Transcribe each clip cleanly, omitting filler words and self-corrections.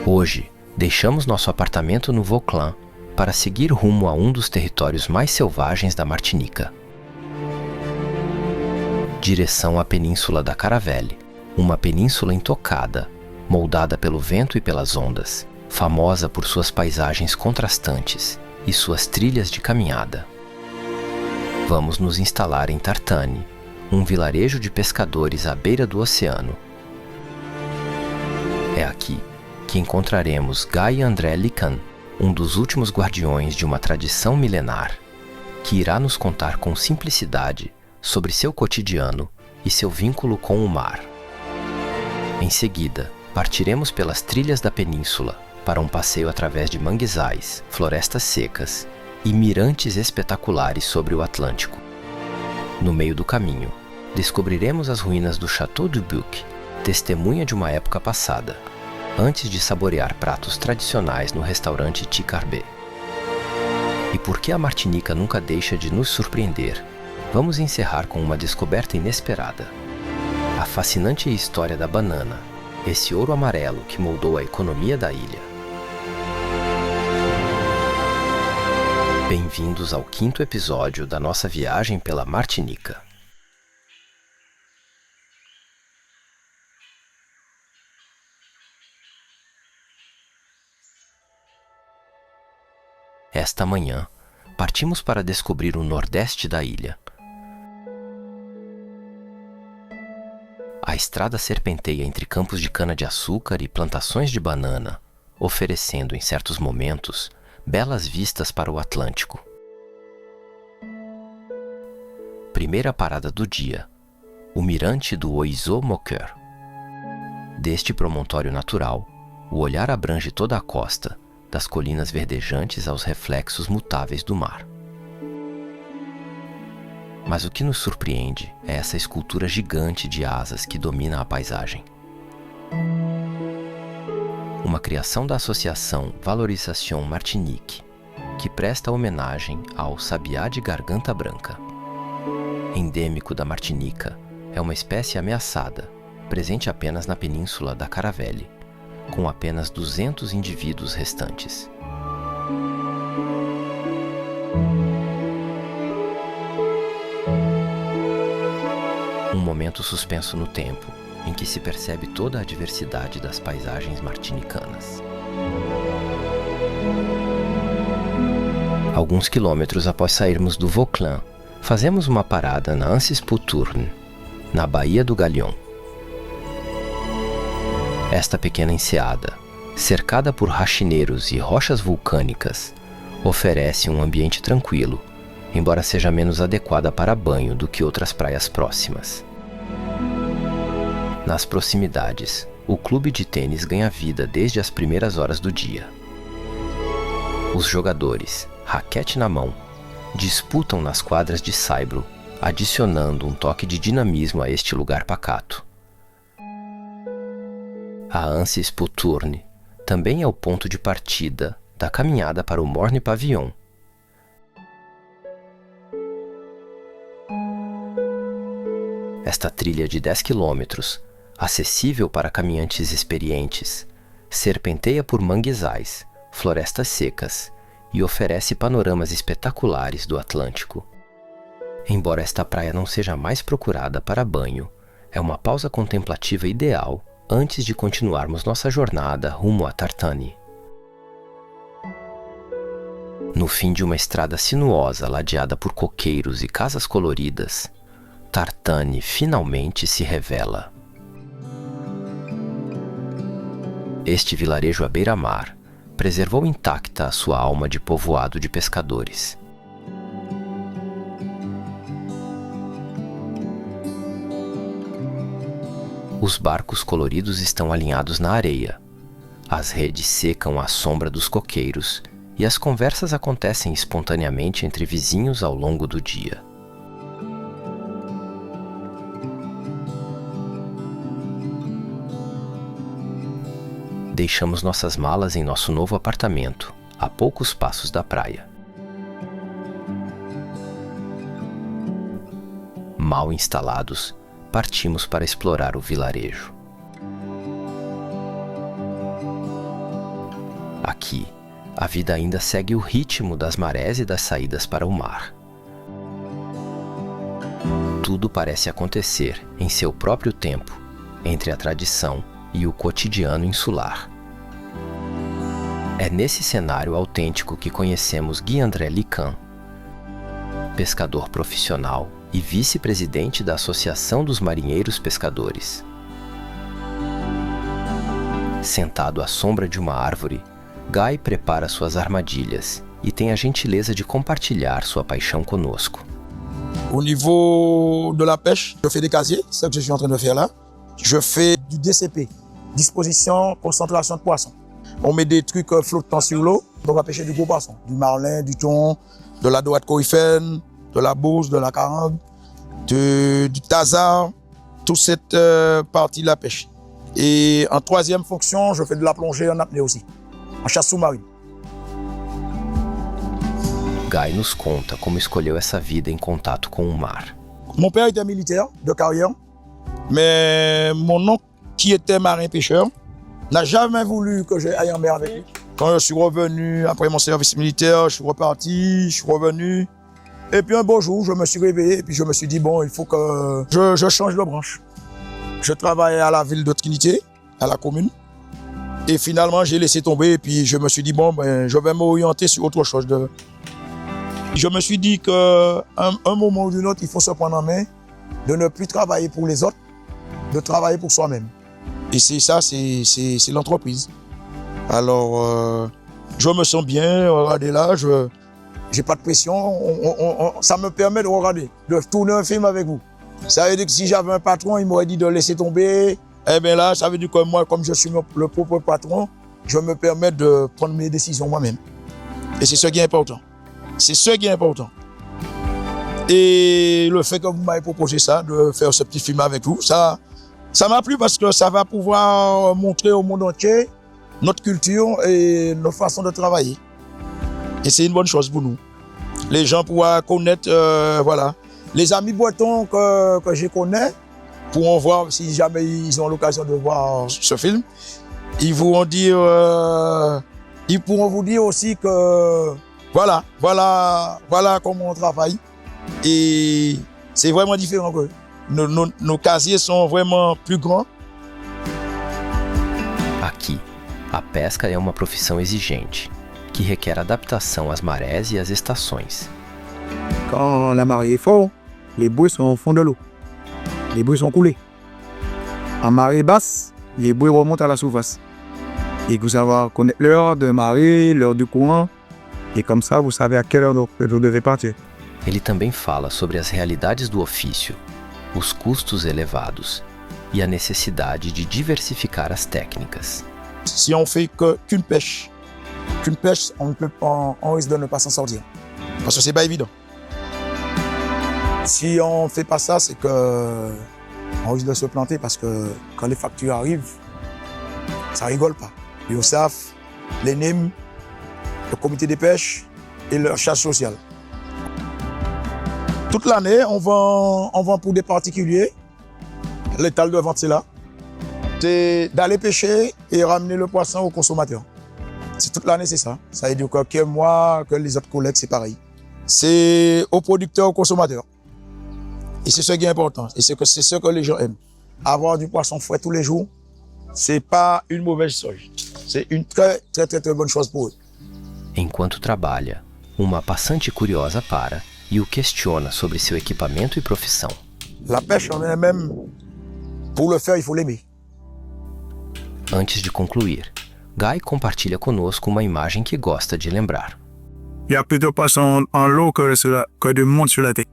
Hoje, deixamos nosso apartamento no Vauclin para seguir rumo a um dos territórios mais selvagens da Martinica. Direção à Península da Caravelle, uma península intocada, moldada pelo vento e pelas ondas, famosa por suas paisagens contrastantes e suas trilhas de caminhada. Vamos nos instalar em Tartane, um vilarejo de pescadores à beira do oceano. É aqui que encontraremos Guy André Lican, um dos últimos guardiões de uma tradição milenar, que irá nos contar com simplicidade sobre seu cotidiano e seu vínculo com o mar. Em seguida, partiremos pelas trilhas da península para um passeio através de manguezais, florestas secas e mirantes espetaculares sobre o Atlântico. No meio do caminho, descobriremos as ruínas do Château du Buc, testemunha de uma época passada, antes de saborear pratos tradicionais no restaurante Ticarbé. E porque a Martinica nunca deixa de nos surpreender, vamos encerrar com uma descoberta inesperada. A fascinante história da banana, esse ouro amarelo que moldou a economia da ilha. Bem-vindos ao 5º episódio da nossa viagem pela Martinica. Esta manhã, partimos para descobrir o nordeste da ilha. A estrada serpenteia entre campos de cana-de-açúcar e plantações de banana, oferecendo, em certos momentos, belas vistas para o Atlântico. Primeira parada do dia, o mirante do Oiseau-Moqueur. Deste promontório natural, o olhar abrange toda a costa, das colinas verdejantes aos reflexos mutáveis do mar. Mas o que nos surpreende é essa escultura gigante de asas que domina a paisagem. Uma criação da Associação Valorisation Martinique, que presta homenagem ao sabiá de garganta branca. Endêmico da Martinica, é uma espécie ameaçada, presente apenas na península da Caravelle, com apenas 200 indivíduos restantes. Um momento suspenso no tempo, em que se percebe toda a diversidade das paisagens martinicanas. Alguns quilômetros após sairmos do Vauclin, fazemos uma parada na Anse-Pouturne, na Baía do Galion. Esta pequena enseada, cercada por rachineiros e rochas vulcânicas, oferece um ambiente tranquilo, embora seja menos adequada para banho do que outras praias próximas. Nas proximidades, o clube de tênis ganha vida desde as primeiras horas do dia. Os jogadores, raquete na mão, disputam nas quadras de saibro, adicionando um toque de dinamismo a este lugar pacato. A Anse-Pouturne também é o ponto de partida da caminhada para o Morne Pavillon. Esta trilha de 10 quilômetros, acessível para caminhantes experientes, serpenteia por manguezais, florestas secas e oferece panoramas espetaculares do Atlântico. Embora esta praia não seja a mais procurada para banho, é uma pausa contemplativa ideal antes de continuarmos nossa jornada rumo a Tartane. No fim de uma estrada sinuosa ladeada por coqueiros e casas coloridas, Tartane finalmente se revela. Este vilarejo à beira-mar preservou intacta a sua alma de povoado de pescadores. Os barcos coloridos estão alinhados na areia, as redes secam à sombra dos coqueiros e as conversas acontecem espontaneamente entre vizinhos ao longo do dia. Deixamos nossas malas em nosso novo apartamento, a poucos passos da praia. Mal instalados, partimos para explorar o vilarejo. Aqui, a vida ainda segue o ritmo das marés e das saídas para o mar. Tudo parece acontecer em seu próprio tempo, entre a tradição e o cotidiano insular. É nesse cenário autêntico que conhecemos Guy-André Lican, pescador profissional e vice-presidente da Associação dos Marinheiros Pescadores. Sentado à sombra de uma árvore, Guy prepara suas armadilhas e tem a gentileza de compartilhar sua paixão conosco. Au niveau de la pêche, je fais des casiers, c'est ce que je suis en train de faire là. Je fais du DCP, disposition, concentration de poissons. On met des trucs flottants sur l'eau, on va pêcher du gros poisson, du marlin, du thon, de la dorade coryphène, de la bourse, de la carangue, du tassard, toute cette partie de la pêche. Et en troisième fonction, je fais de la plongée en apnée aussi, en chasse sous-marine. Guy nos conta como escolheu essa vida em contato com o mar. Mon père était militaire de carrière, mais mon oncle, qui était marin-pêcheur, n'a jamais voulu que j'aille en mer avec lui. Quand je suis revenu après mon service militaire, je suis reparti, je suis revenu. Et puis un beau jour, je me suis réveillé et puis je me suis dit, bon, il faut que je change de branche. Je travaillais à la ville de Trinité, à la commune. Et finalement, j'ai laissé tomber et puis je me suis dit, bon, ben, je vais m'orienter sur autre chose. Je me suis dit qu'à un moment ou d'un autre, il faut se prendre en main, de ne plus travailler pour les autres, de travailler pour soi-même. Et c'est ça, c'est l'entreprise. Alors, je me sens bien, regardez là, j'ai pas de pression, ça me permet de regarder, de tourner un film avec vous. Ça veut dire que si j'avais un patron, il m'aurait dit de laisser tomber. Eh bien là, ça veut dire que moi, comme je suis le propre patron, je me permets de prendre mes décisions moi-même. Et c'est ce qui est important. C'est ce qui est important. Et le fait que vous m'avez proposé ça, de faire ce petit film avec vous, ça m'a plu parce que ça va pouvoir montrer au monde entier notre culture et notre façon de travailler. Et c'est une bonne chose pour nous. Les gens pourront connaître, voilà. Les amis bretons que je connais pourront voir, si jamais ils ont l'occasion de voir ce film, ils pourront vous dire aussi que voilà comment on travaille. Et c'est vraiment différent. Nos casiers sont vraiment plus grands. Aqui, a pesca é uma profissão exigente, que requer adaptação às marés e às estações. Quand la marée est forte, les bouées sont au fond de l'eau. Les bouées sont coulées. En marée basse, les bouées remontent à la surface. Et vous savez connaître l'heure de marée, l'heure du courant. Et comme ça, vous savez à quelle heure vous devez partir. Ele também fala sobre as realidades do ofício, os custos elevados e a necessidade de diversificar as técnicas. Si on fait qu'une pêche, on risque de ne pas s'en sortir. Parce que c'est pas évident. Si on fait pas ça, c'est que on risque de se planter parce que quand les factures arrivent, ça rigole pas. L'URSSAF, l'ENEM, le comité des pêches et leur charge sociale. Toute l'année, on vend pour des particuliers. L'étal de vente, c'est là. C'est d'aller pêcher et ramener le poisson aux consommateurs. C'est toute l'année, c'est ça. Ça veut dire que moi, que les autres collègues, c'est pareil. C'est aux producteurs, aux consommateurs. Et c'est ce qui est important. Et c'est ce que les gens aiment. Avoir du poisson frais tous les jours, c'est pas une mauvaise chose. C'est une très bonne chose pour eux. Enquanto trabalha, uma passante curiosa para e o questiona sobre seu equipamento e profissão. La pêche en elle-même, pour le faire, il faut l'aimer. Antes de concluir, Guy compartilha conosco uma imagem que gosta de lembrar. Il y a plus de poissons en l'eau que de monde sur la terre.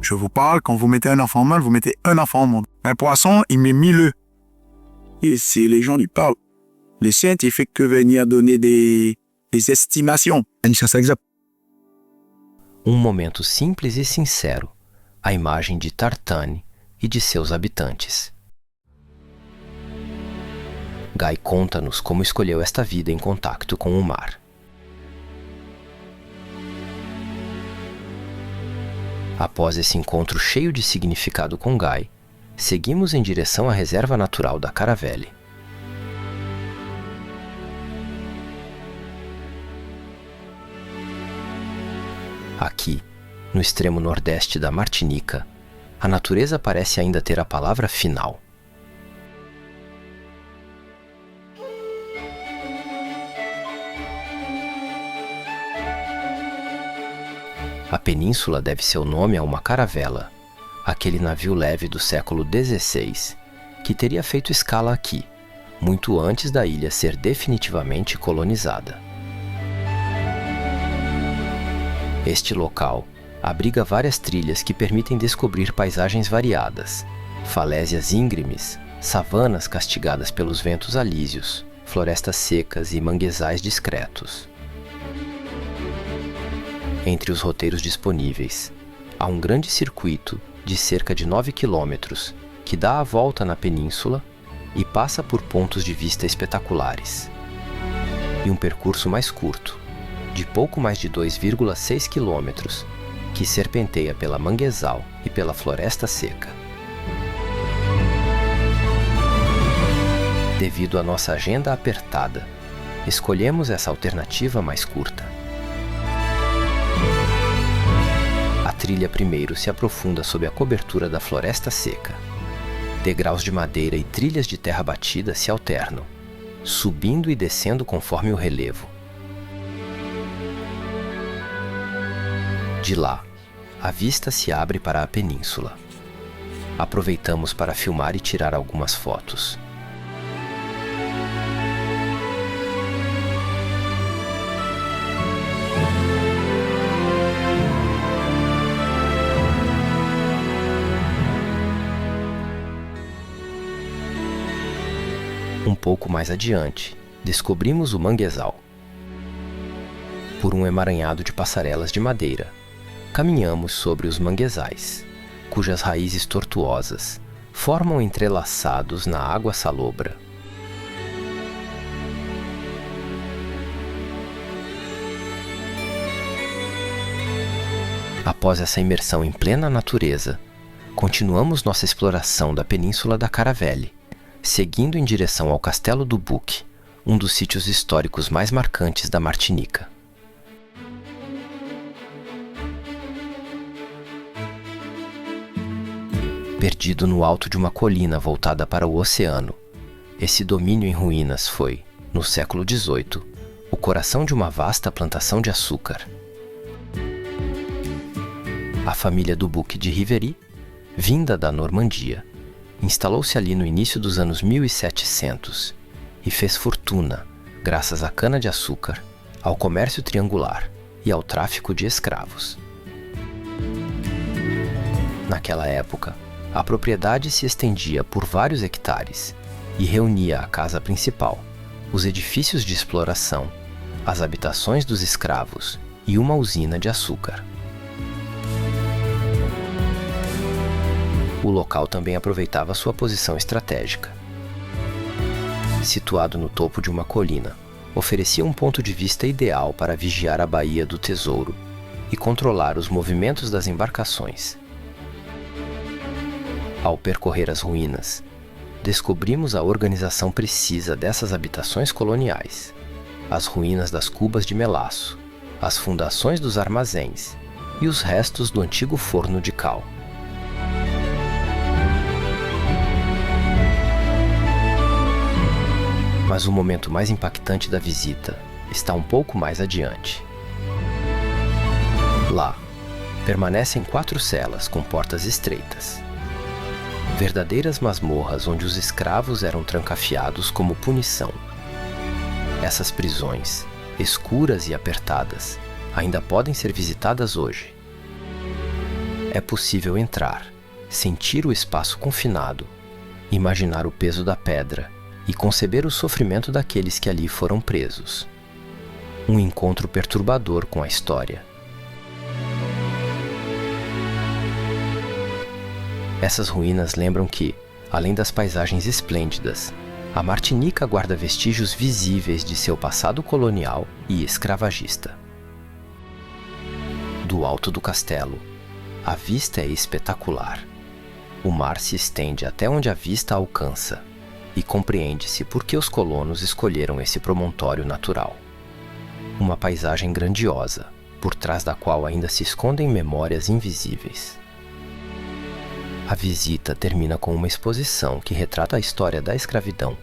Je vous parle, quand vous mettez un enfant au monde, vous mettez un enfant au monde. Un poisson, il met 1000 œufs. Et c'est les gens qui parlent. Les scientifiques peuvent venir donner des estimations. Ça, c'est exact. Momento simples e sincero, a imagem de Tartane e de seus habitantes. Guy conta-nos como escolheu esta vida em contato com o mar. Após esse encontro cheio de significado com Guy, seguimos em direção à reserva natural da Caravelle. no extremo nordeste da Martinica, a natureza parece ainda ter a palavra final. A península deve seu nome a uma caravela, aquele navio leve do século XVI, que teria feito escala aqui, muito antes da ilha ser definitivamente colonizada. Este local abriga várias trilhas que permitem descobrir paisagens variadas, falésias íngremes, savanas castigadas pelos ventos alísios, florestas secas e manguezais discretos. Entre os roteiros disponíveis, há um grande circuito de cerca de 9 quilômetros que dá a volta na península e passa por pontos de vista espetaculares. E um percurso mais curto, de pouco mais de 2,6 quilômetros, que serpenteia pela manguezal e pela floresta seca. Devido à nossa agenda apertada, escolhemos essa alternativa mais curta. A trilha primeiro se aprofunda sob a cobertura da floresta seca. Degraus de madeira e trilhas de terra batida se alternam, subindo e descendo conforme o relevo. De lá, a vista se abre para a península. Aproveitamos para filmar e tirar algumas fotos. Um pouco mais adiante, descobrimos o manguezal. Por um emaranhado de passarelas de madeira, caminhamos sobre os manguezais, cujas raízes tortuosas formam entrelaçados na água salobra. Após essa imersão em plena natureza, continuamos nossa exploração da península da Caravelle, seguindo em direção ao Castelo do Bouc, um dos sítios históricos mais marcantes da Martinica. Perdido no alto de uma colina voltada para o oceano, esse domínio em ruínas foi, no século XVIII, o coração de uma vasta plantação de açúcar. A família do Bouc de Rivery, vinda da Normandia, instalou-se ali no início dos anos 1700 e fez fortuna graças à cana-de-açúcar, ao comércio triangular e ao tráfico de escravos. Naquela época, a propriedade se estendia por vários hectares e reunia a casa principal, os edifícios de exploração, as habitações dos escravos e uma usina de açúcar. O local também aproveitava sua posição estratégica. Situado no topo de uma colina, oferecia um ponto de vista ideal para vigiar a Baía do Tesouro e controlar os movimentos das embarcações. Ao percorrer as ruínas, descobrimos a organização precisa dessas habitações coloniais, as ruínas das cubas de melaço, as fundações dos armazéns e os restos do antigo forno de cal. Mas o momento mais impactante da visita está um pouco mais adiante. Lá, permanecem 4 celas com portas estreitas. Verdadeiras masmorras onde os escravos eram trancafiados como punição. Essas prisões, escuras e apertadas, ainda podem ser visitadas hoje. É possível entrar, sentir o espaço confinado, imaginar o peso da pedra e conceber o sofrimento daqueles que ali foram presos. Um encontro perturbador com a história. Essas ruínas lembram que, além das paisagens esplêndidas, a Martinica guarda vestígios visíveis de seu passado colonial e escravagista. Do alto do castelo, a vista é espetacular. O mar se estende até onde a vista alcança, e compreende-se por que os colonos escolheram esse promontório natural. Uma paisagem grandiosa, por trás da qual ainda se escondem memórias invisíveis. A visita termina com uma exposição que retrata a história da escravidão.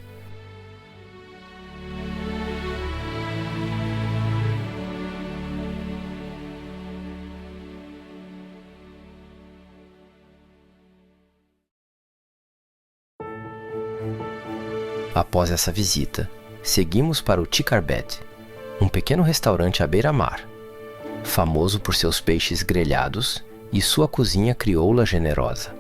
Após essa visita, seguimos para o Tikarbet, um pequeno restaurante à beira-mar, famoso por seus peixes grelhados e sua cozinha crioula generosa.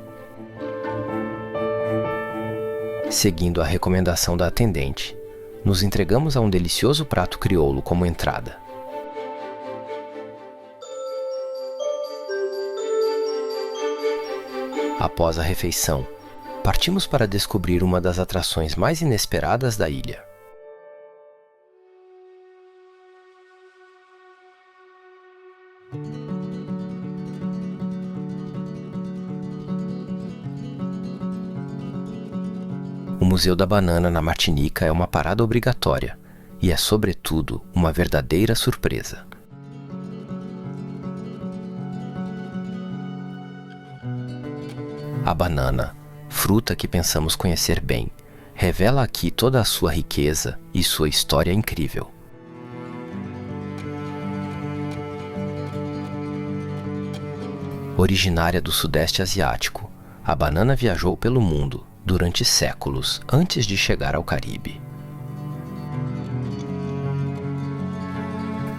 Seguindo a recomendação da atendente, nos entregamos a um delicioso prato crioulo como entrada. Após a refeição, partimos para descobrir uma das atrações mais inesperadas da ilha. O Museu da Banana na Martinica é uma parada obrigatória e é, sobretudo, uma verdadeira surpresa. A banana, fruta que pensamos conhecer bem, revela aqui toda a sua riqueza e sua história incrível. Originária do Sudeste Asiático, a banana viajou pelo mundo durante séculos antes de chegar ao Caribe.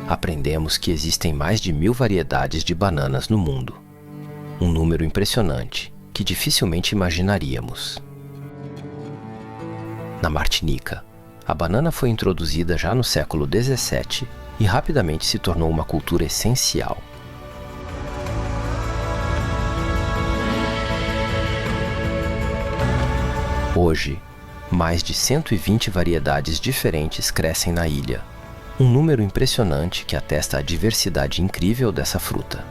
Aprendemos que existem mais de 1000 variedades de bananas no mundo, um número impressionante que dificilmente imaginaríamos. Na Martinica, a banana foi introduzida já no século XVII e rapidamente se tornou uma cultura essencial. Hoje, mais de 120 variedades diferentes crescem na ilha, um número impressionante que atesta a diversidade incrível dessa fruta.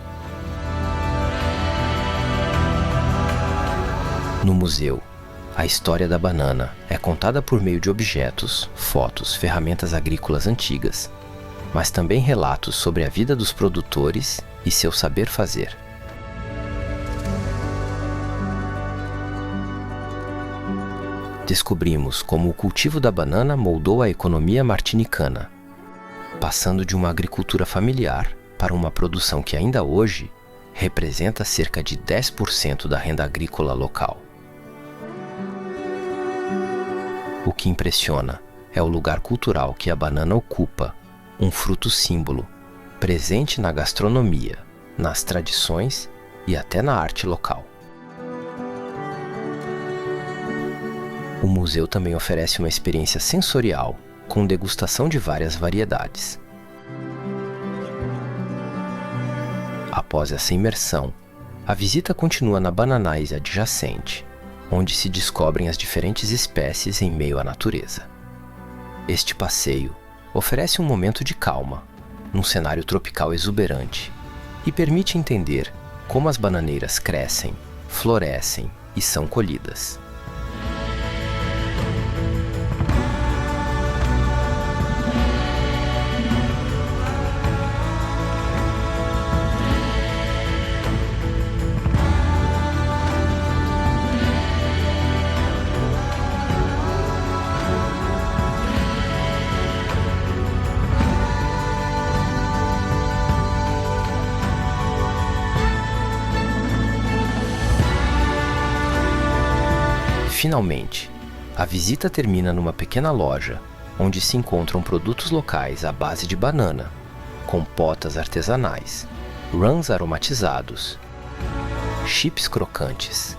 No museu, a história da banana é contada por meio de objetos, fotos, ferramentas agrícolas antigas, mas também relatos sobre a vida dos produtores e seu saber fazer. Descobrimos como o cultivo da banana moldou a economia martinicana, passando de uma agricultura familiar para uma produção que ainda hoje representa cerca de 10% da renda agrícola local. O que impressiona é o lugar cultural que a banana ocupa, um fruto símbolo, presente na gastronomia, nas tradições e até na arte local. O museu também oferece uma experiência sensorial, com degustação de várias variedades. Após essa imersão, a visita continua na bananais adjacente, onde se descobrem as diferentes espécies em meio à natureza. Este passeio oferece um momento de calma, num cenário tropical exuberante, e permite entender como as bananeiras crescem, florescem e são colhidas. Finalmente, a visita termina numa pequena loja, onde se encontram produtos locais à base de banana, compotas artesanais, runs aromatizados, chips crocantes.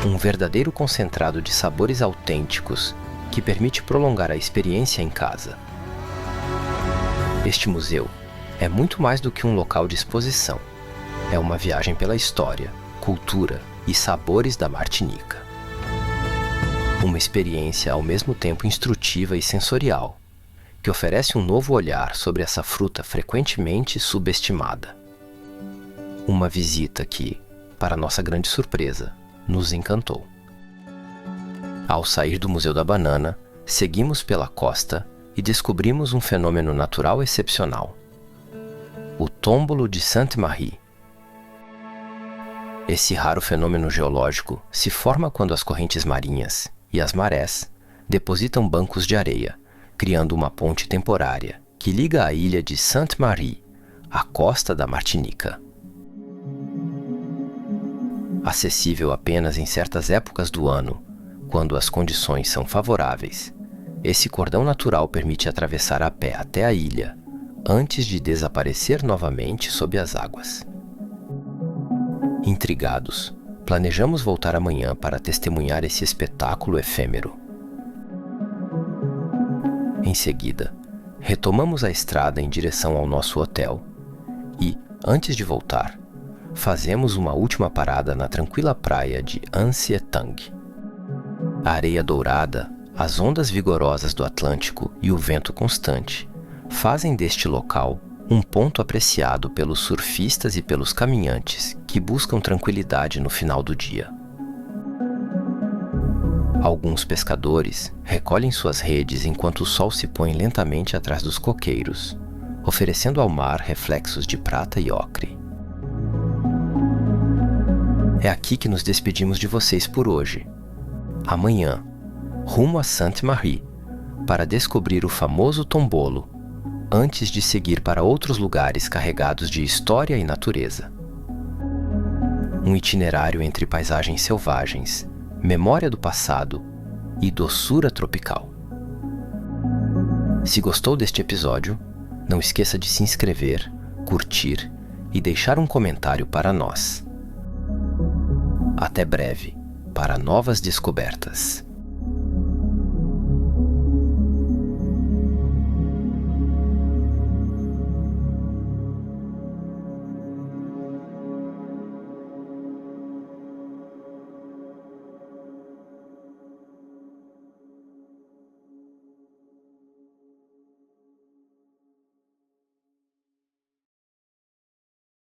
Um verdadeiro concentrado de sabores autênticos que permite prolongar a experiência em casa. Este museu é muito mais do que um local de exposição. É uma viagem pela história, cultura e sabores da Martinica. Uma experiência ao mesmo tempo instrutiva e sensorial, que oferece um novo olhar sobre essa fruta frequentemente subestimada. Uma visita que, para nossa grande surpresa, nos encantou. Ao sair do Museu da Banana, seguimos pela costa e descobrimos um fenômeno natural excepcional. Tômbolo de Sainte-Marie. Esse raro fenômeno geológico se forma quando as correntes marinhas e as marés depositam bancos de areia, criando uma ponte temporária que liga a ilha de Sainte-Marie à costa da Martinica. Acessível apenas em certas épocas do ano, quando as condições são favoráveis, esse cordão natural permite atravessar a pé até a ilha, antes de desaparecer novamente sob as águas. Intrigados, planejamos voltar amanhã para testemunhar esse espetáculo efêmero. Em seguida, retomamos a estrada em direção ao nosso hotel e, antes de voltar, fazemos uma última parada na tranquila praia de An Sietang. A areia dourada, as ondas vigorosas do Atlântico e o vento constante fazem deste local um ponto apreciado pelos surfistas e pelos caminhantes que buscam tranquilidade no final do dia. Alguns pescadores recolhem suas redes enquanto o sol se põe lentamente atrás dos coqueiros, oferecendo ao mar reflexos de prata e ocre. É aqui que nos despedimos de vocês por hoje. Amanhã, rumo a Sainte-Marie, para descobrir o famoso tombolo, antes de seguir para outros lugares carregados de história e natureza. Um itinerário entre paisagens selvagens, memória do passado e doçura tropical. Se gostou deste episódio, não esqueça de se inscrever, curtir e deixar um comentário para nós. Até breve, para novas descobertas.